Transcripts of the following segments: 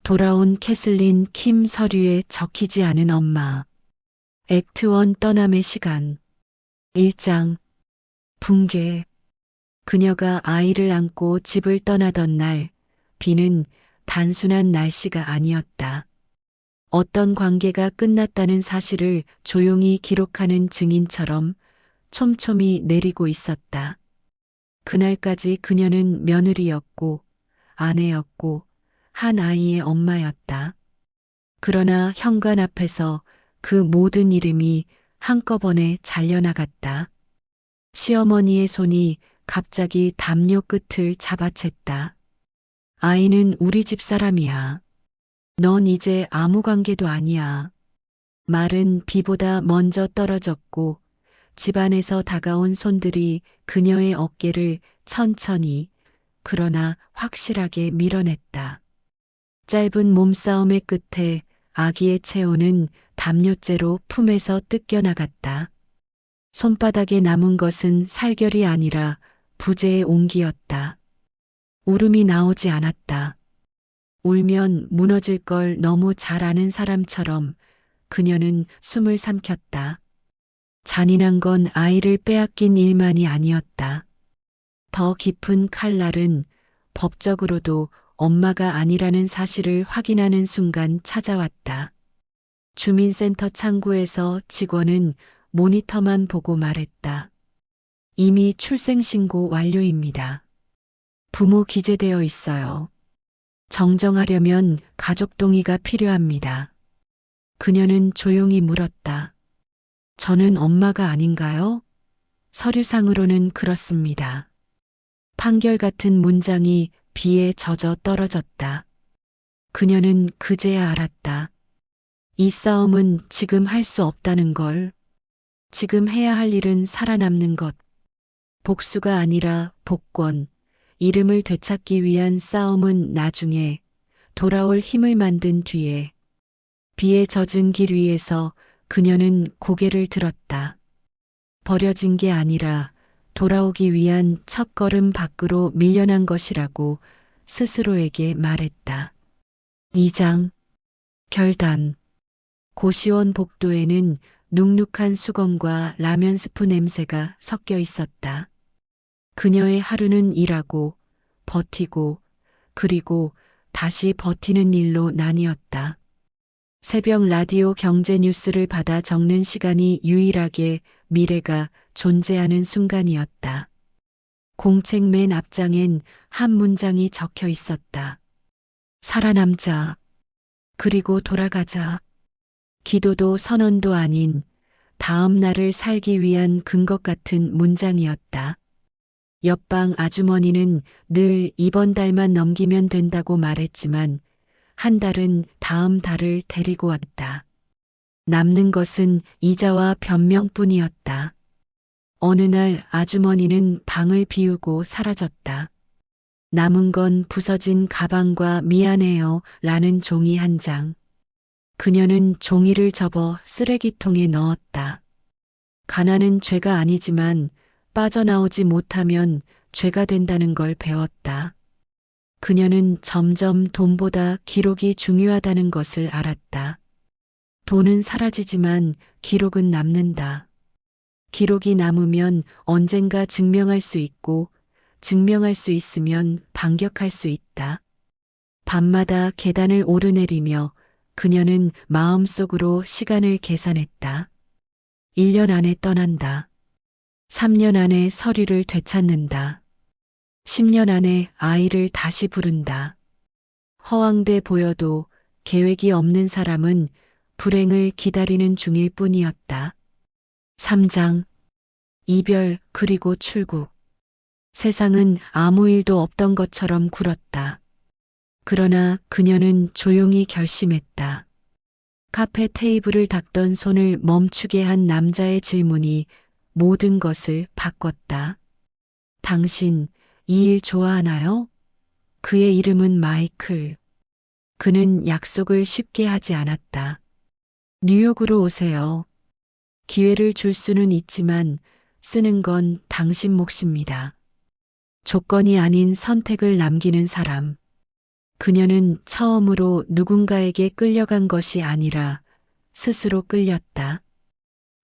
돌아온 캐슬린 킴 서류에 적히지 않은 엄마. 액트 1 떠남의 시간. 1장. 붕괴. 그녀가 아이를 안고 집을 떠나던 날, 비는 단순한 날씨가 아니었다. 어떤 관계가 끝났다는 사실을 조용히 기록하는 증인처럼 촘촘히 내리고 있었다. 그날까지 그녀는 며느리였고, 아내였고, 한 아이의 엄마였다. 그러나 현관 앞에서 그 모든 이름이 한꺼번에 잘려나갔다. 시어머니의 손이 갑자기 담요 끝을 잡아챘다. 아이는 우리 집 사람이야. 넌 이제 아무 관계도 아니야. 말은 비보다 먼저 떨어졌고 집안에서 다가온 손들이 그녀의 어깨를 천천히 그러나 확실하게 밀어냈다. 짧은 몸싸움의 끝에 아기의 체온은 담요째로 품에서 뜯겨나갔다. 손바닥에 남은 것은 살결이 아니라 부재의 온기였다. 울음이 나오지 않았다. 울면 무너질 걸 너무 잘 아는 사람처럼 그녀는 숨을 삼켰다. 잔인한 건 아이를 빼앗긴 일만이 아니었다. 더 깊은 칼날은 법적으로도 엄마가 아니라는 사실을 확인하는 순간 찾아왔다. 주민센터 창구에서 직원은 모니터만 보고 말했다. 이미 출생신고 완료입니다. 부모 기재되어 있어요. 정정하려면 가족 동의가 필요합니다. 그녀는 조용히 물었다. 저는 엄마가 아닌가요? 서류상으로는 그렇습니다. 판결 같은 문장이 비에 젖어 떨어졌다. 그녀는 그제야 알았다. 이 싸움은 지금 할 수 없다는 걸. 지금 해야 할 일은 살아남는 것. 복수가 아니라 복권. 이름을 되찾기 위한 싸움은 나중에 돌아올 힘을 만든 뒤에. 비에 젖은 길 위에서 그녀는 고개를 들었다. 버려진 게 아니라 돌아오기 위한 첫걸음 밖으로 밀려난 것이라고 스스로에게 말했다. 2장. 결단. 고시원 복도에는 눅눅한 수건과 라면 스프 냄새가 섞여 있었다. 그녀의 하루는 일하고 버티고 그리고 다시 버티는 일로 나뉘었다. 새벽 라디오 경제 뉴스를 받아 적는 시간이 유일하게 미래가 존재하는 순간이었다. 공책 맨 앞장엔 한 문장이 적혀 있었다. 살아남자. 그리고 돌아가자. 기도도 선언도 아닌 다음 날을 살기 위한 근거 같은 문장이었다. 옆방 아주머니는 늘 이번 달만 넘기면 된다고 말했지만 한 달은 다음 달을 데리고 왔다. 남는 것은 이자와 변명뿐이었다. 어느 날 아주머니는 방을 비우고 사라졌다. 남은 건 부서진 가방과 미안해요 라는 종이 한 장. 그녀는 종이를 접어 쓰레기통에 넣었다. 가난은 죄가 아니지만 빠져나오지 못하면 죄가 된다는 걸 배웠다. 그녀는 점점 돈보다 기록이 중요하다는 것을 알았다. 돈은 사라지지만 기록은 남는다. 기록이 남으면 언젠가 증명할 수 있고 증명할 수 있으면 반격할 수 있다. 밤마다 계단을 오르내리며 그녀는 마음속으로 시간을 계산했다. 1년 안에 떠난다. 3년 안에 서류를 되찾는다. 10년 안에 아이를 다시 부른다. 허황돼 보여도 계획이 없는 사람은 불행을 기다리는 중일 뿐이었다. 3장. 이별 그리고 출국. 세상은 아무 일도 없던 것처럼 굴었다. 그러나 그녀는 조용히 결심했다. 카페 테이블을 닦던 손을 멈추게 한 남자의 질문이 모든 것을 바꿨다. 당신 이 일 좋아하나요? 그의 이름은 마이클. 그는 약속을 쉽게 하지 않았다. 뉴욕으로 오세요. 기회를 줄 수는 있지만 쓰는 건 당신 몫입니다. 조건이 아닌 선택을 남기는 사람. 그녀는 처음으로 누군가에게 끌려간 것이 아니라 스스로 끌렸다.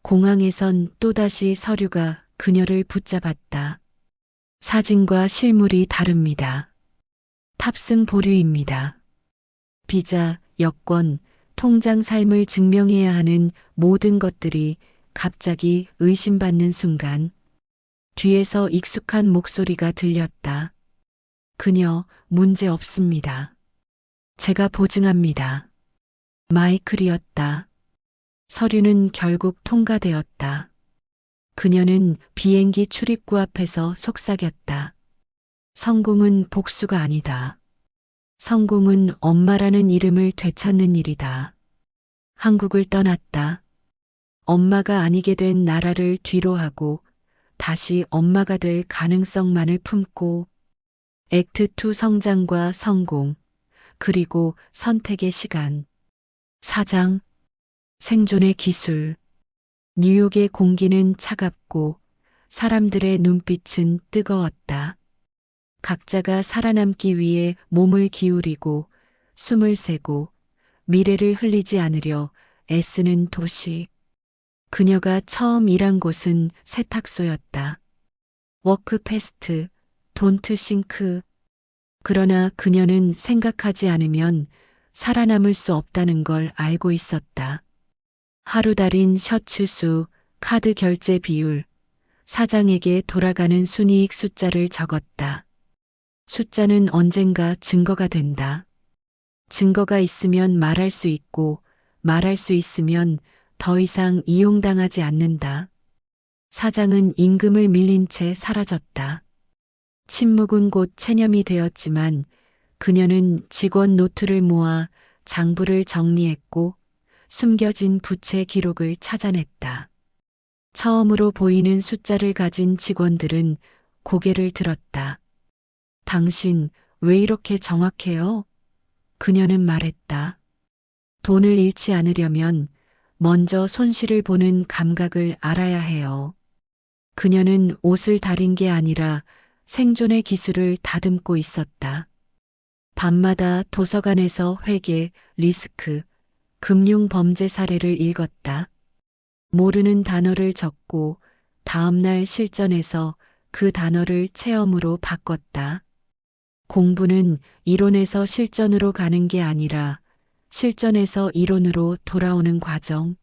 공항에선 또다시 서류가 그녀를 붙잡았다. 사진과 실물이 다릅니다. 탑승 보류입니다. 비자, 여권, 통장 삶을 증명해야 하는 모든 것들이 갑자기 의심받는 순간 뒤에서 익숙한 목소리가 들렸다. 그녀 문제 없습니다. 제가 보증합니다. 마이클이었다. 서류는 결국 통과되었다. 그녀는 비행기 출입구 앞에서 속삭였다. 성공은 복수가 아니다. 성공은 엄마라는 이름을 되찾는 일이다. 한국을 떠났다. 엄마가 아니게 된 나라를 뒤로하고 다시 엄마가 될 가능성만을 품고 액트 2 성장과 성공, 그리고 선택의 시간. 4장 생존의 기술. 뉴욕의 공기는 차갑고 사람들의 눈빛은 뜨거웠다. 각자가 살아남기 위해 몸을 기울이고 숨을 새고 미래를 흘리지 않으려 애쓰는 도시. 그녀가 처음 일한 곳은 세탁소였다. 워크 패스트, 돈트 싱크. 그러나 그녀는 생각하지 않으면 살아남을 수 없다는 걸 알고 있었다. 하루 달인 셔츠 수, 카드 결제 비율, 사장에게 돌아가는 순이익 숫자를 적었다. 숫자는 언젠가 증거가 된다. 증거가 있으면 말할 수 있고 말할 수 있으면 더 이상 이용당하지 않는다. 사장은 임금을 밀린 채 사라졌다. 침묵은 곧 체념이 되었지만 그녀는 직원 노트를 모아 장부를 정리했고 숨겨진 부채 기록을 찾아냈다. 처음으로 보이는 숫자를 가진 직원들은 고개를 들었다. 당신 왜 이렇게 정확해요? 그녀는 말했다. 돈을 잃지 않으려면 먼저 손실을 보는 감각을 알아야 해요. 그녀는 옷을 다린 게 아니라 생존의 기술을 다듬고 있었다. 밤마다 도서관에서 회계, 리스크, 금융 범죄 사례를 읽었다. 모르는 단어를 적고 다음날 실전에서 그 단어를 체험으로 바꿨다. 공부는 이론에서 실전으로 가는 게 아니라 실전에서 이론으로 돌아오는 과정.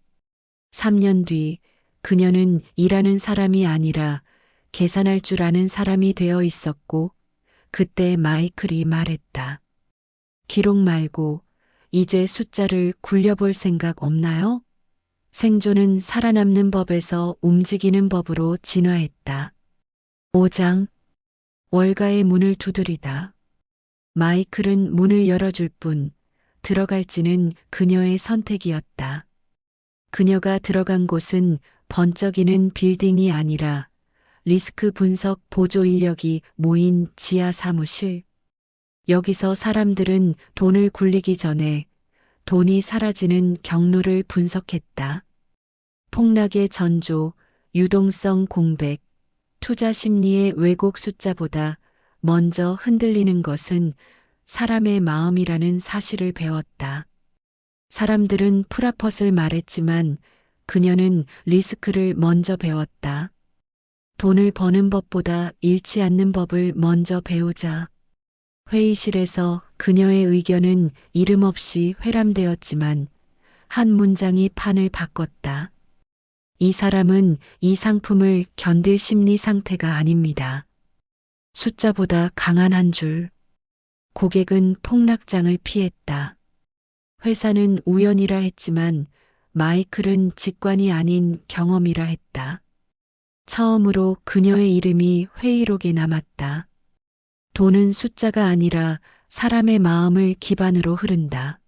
3년 뒤 그녀는 일하는 사람이 아니라 계산할 줄 아는 사람이 되어 있었고 그때 마이클이 말했다. 기록 말고 이제 숫자를 굴려볼 생각 없나요? 생존은 살아남는 법에서 움직이는 법으로 진화했다. 5장 월가의 문을 두드리다. 마이클은 문을 열어줄 뿐 들어갈지는 그녀의 선택이었다. 그녀가 들어간 곳은 번쩍이는 빌딩이 아니라 리스크 분석 보조 인력이 모인 지하 사무실. 여기서 사람들은 돈을 굴리기 전에 돈이 사라지는 경로를 분석했다. 폭락의 전조, 유동성 공백, 투자 심리의 왜곡 숫자보다 먼저 흔들리는 것은 사람의 마음이라는 사실을 배웠다. 사람들은 프라펫을 말했지만 그녀는 리스크를 먼저 배웠다. 돈을 버는 법보다 잃지 않는 법을 먼저 배우자. 회의실에서 그녀의 의견은 이름 없이 회람되었지만 한 문장이 판을 바꿨다. 이 사람은 이 상품을 견딜 심리 상태가 아닙니다. 숫자보다 강한 한 줄. 고객은 폭락장을 피했다. 회사는 우연이라 했지만 마이클은 직관이 아닌 경험이라 했다. 처음으로 그녀의 이름이 회의록에 남았다. 돈은 숫자가 아니라 사람의 마음을 기반으로 흐른다.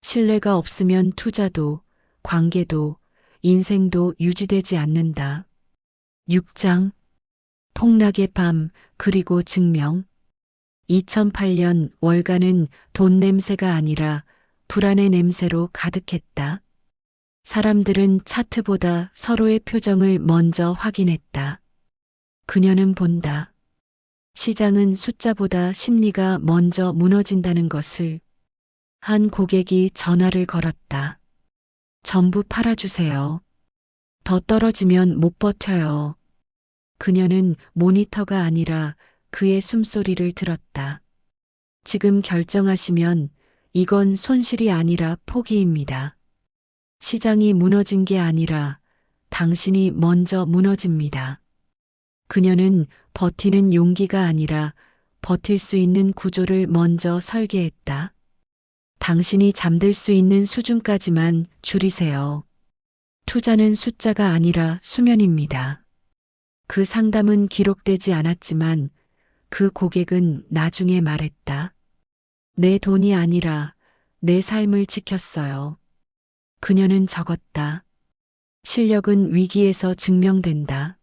신뢰가 없으면 투자도, 관계도, 인생도 유지되지 않는다. 6장 폭락의 밤 그리고 증명. 2008년 월가는 돈 냄새가 아니라 불안의 냄새로 가득했다. 사람들은 차트보다 서로의 표정을 먼저 확인했다. 그녀는 본다. 시장은 숫자보다 심리가 먼저 무너진다는 것을. 한 고객이 전화를 걸었다. 전부 팔아주세요. 더 떨어지면 못 버텨요. 그녀는 모니터가 아니라 그의 숨소리를 들었다. 지금 결정하시면 이건 손실이 아니라 포기입니다. 시장이 무너진 게 아니라 당신이 먼저 무너집니다. 그녀는 버티는 용기가 아니라 버틸 수 있는 구조를 먼저 설계했다. 당신이 잠들 수 있는 수준까지만 줄이세요. 투자는 숫자가 아니라 수면입니다. 그 상담은 기록되지 않았지만 그 고객은 나중에 말했다. 내 돈이 아니라 내 삶을 지켰어요. 그녀는 적었다. 실력은 위기에서 증명된다.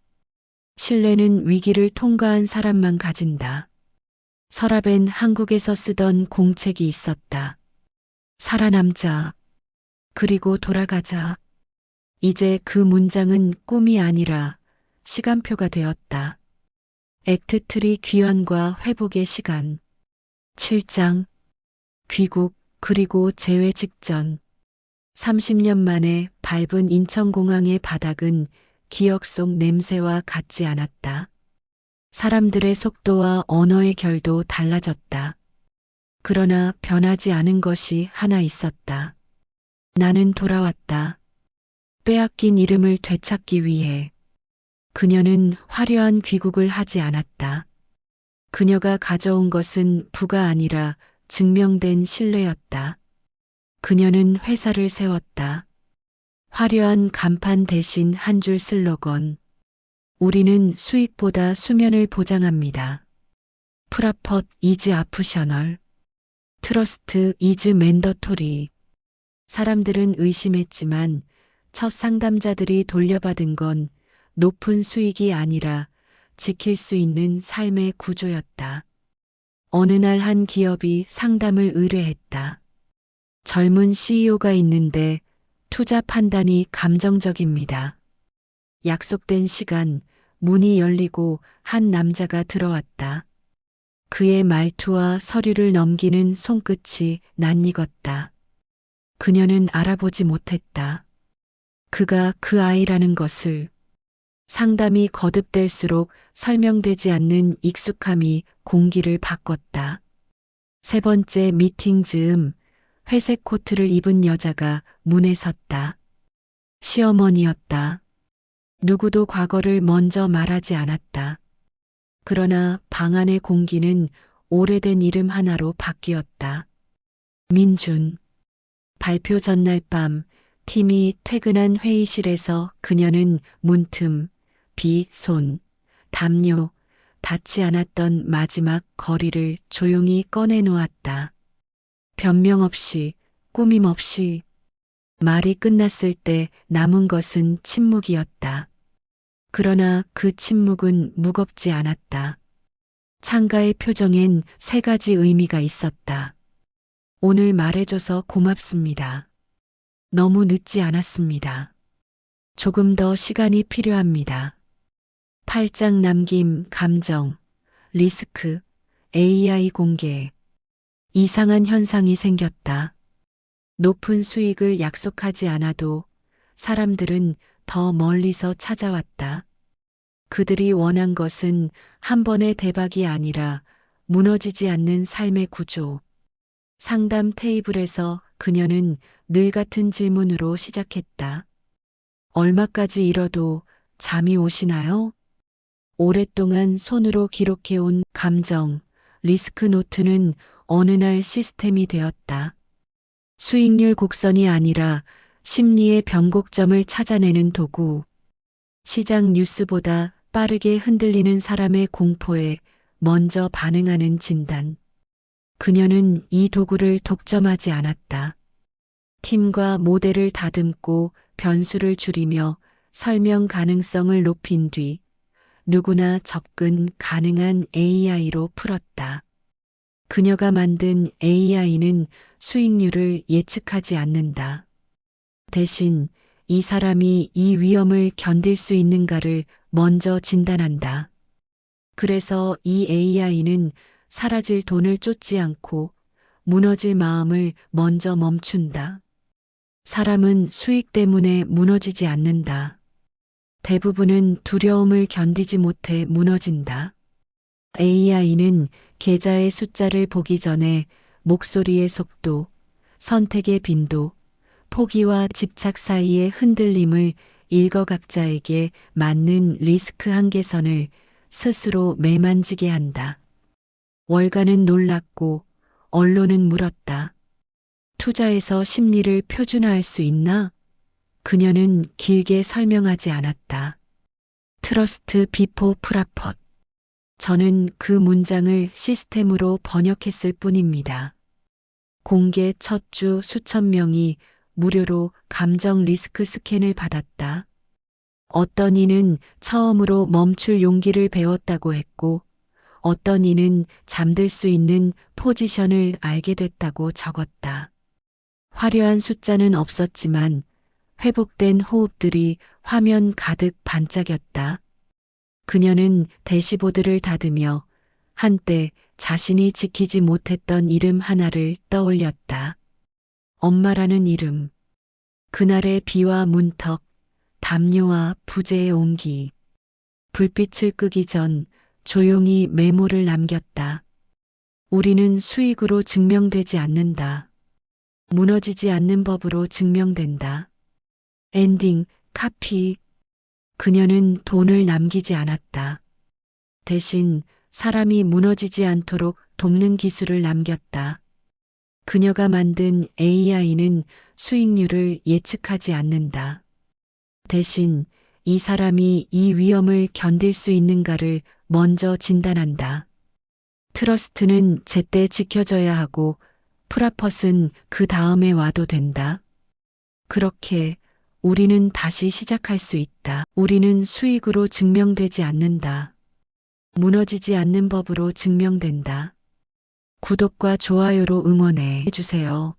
신뢰는 위기를 통과한 사람만 가진다. 서랍엔 한국에서 쓰던 공책이 있었다. 살아남자. 그리고 돌아가자. 이제 그 문장은 꿈이 아니라 시간표가 되었다. 액트 트리 귀환과 회복의 시간. 7장. 귀국 그리고 재회 직전. 30년 만에 밟은 인천공항의 바닥은 기억 속 냄새와 같지 않았다. 사람들의 속도와 언어의 결도 달라졌다. 그러나 변하지 않은 것이 하나 있었다. 나는 돌아왔다. 빼앗긴 이름을 되찾기 위해. 그녀는 화려한 귀국을 하지 않았다. 그녀가 가져온 것은 부가 아니라 증명된 신뢰였다. 그녀는 회사를 세웠다. 화려한 간판 대신 한 줄 슬로건. 우리는 수익보다 수면을 보장합니다. 프라펫 이즈 아프셔널. 트러스트 이즈 맨더토리. 사람들은 의심했지만 첫 상담자들이 돌려받은 건 높은 수익이 아니라 지킬 수 있는 삶의 구조였다. 어느 날 한 기업이 상담을 의뢰했다. 젊은 CEO가 있는데 투자 판단이 감정적입니다. 약속된 시간, 문이 열리고 한 남자가 들어왔다. 그의 말투와 서류를 넘기는 손끝이 낯익었다. 그녀는 알아보지 못했다. 그가 그 아이라는 것을. 상담이 거듭될수록 설명되지 않는 익숙함이 공기를 바꿨다. 세 번째 미팅 즈음 회색 코트를 입은 여자가 문에 섰다. 시어머니였다. 누구도 과거를 먼저 말하지 않았다. 그러나 방 안의 공기는 오래된 이름 하나로 바뀌었다. 민준. 발표 전날 밤 팀이 퇴근한 회의실에서 그녀는 문틈, 비, 손, 담요, 닿지 않았던 마지막 거리를 조용히 꺼내놓았다. 변명 없이, 꾸밈 없이. 말이 끝났을 때 남은 것은 침묵이었다. 그러나 그 침묵은 무겁지 않았다. 창가의 표정엔 세 가지 의미가 있었다. 오늘 말해줘서 고맙습니다. 너무 늦지 않았습니다. 조금 더 시간이 필요합니다. 8장 남김, 감정, 리스크, AI 공개. 이상한 현상이 생겼다. 높은 수익을 약속하지 않아도 사람들은 더 멀리서 찾아왔다. 그들이 원한 것은 한 번의 대박이 아니라 무너지지 않는 삶의 구조. 상담 테이블에서 그녀는 늘 같은 질문으로 시작했다. 얼마까지 잃어도 잠이 오시나요? 오랫동안 손으로 기록해온 감정, 리스크 노트는 어느 날 시스템이 되었다. 수익률 곡선이 아니라 심리의 변곡점을 찾아내는 도구. 시장 뉴스보다 빠르게 흔들리는 사람의 공포에 먼저 반응하는 진단. 그녀는 이 도구를 독점하지 않았다. 팀과 모델을 다듬고 변수를 줄이며 설명 가능성을 높인 뒤 누구나 접근 가능한 AI로 풀었다. 그녀가 만든 AI는 수익률을 예측하지 않는다. 대신 이 사람이 이 위험을 견딜 수 있는가를 먼저 진단한다. 그래서 이 AI는 사라질 돈을 쫓지 않고 무너질 마음을 먼저 멈춘다. 사람은 수익 때문에 무너지지 않는다. 대부분은 두려움을 견디지 못해 무너진다. AI는 계좌의 숫자를 보기 전에 목소리의 속도, 선택의 빈도, 포기와 집착 사이의 흔들림을 일거각자에게 맞는 리스크 한계선을 스스로 매만지게 한다. 월가는 놀랐고 언론은 물었다. 투자에서 심리를 표준화할 수 있나? 그녀는 길게 설명하지 않았다. 트러스트 비포 프라펫. 저는 그 문장을 시스템으로 번역했을 뿐입니다. 공개 첫 주 수천 명이 무료로 감정 리스크 스캔을 받았다. 어떤 이는 처음으로 멈출 용기를 배웠다고 했고, 어떤 이는 잠들 수 있는 포지션을 알게 됐다고 적었다. 화려한 숫자는 없었지만 회복된 호흡들이 화면 가득 반짝였다. 그녀는 대시보드를 닫으며 한때 자신이 지키지 못했던 이름 하나를 떠올렸다. 엄마라는 이름. 그날의 비와 문턱, 담요와 부재의 온기. 불빛을 끄기 전 조용히 메모를 남겼다. 우리는 수익으로 증명되지 않는다. 무너지지 않는 법으로 증명된다. 엔딩, 카피. 그녀는 돈을 남기지 않았다. 대신 사람이 무너지지 않도록 돕는 기술을 남겼다. 그녀가 만든 AI는 수익률을 예측하지 않는다. 대신 이 사람이 이 위험을 견딜 수 있는가를 먼저 진단한다. 트러스트는 제때 지켜져야 하고 프라펫은 그 다음에 와도 된다. 그렇게 우리는 다시 시작할 수 있다. 우리는 수익으로 증명되지 않는다. 무너지지 않는 법으로 증명된다. 구독과 좋아요로 응원해 주세요.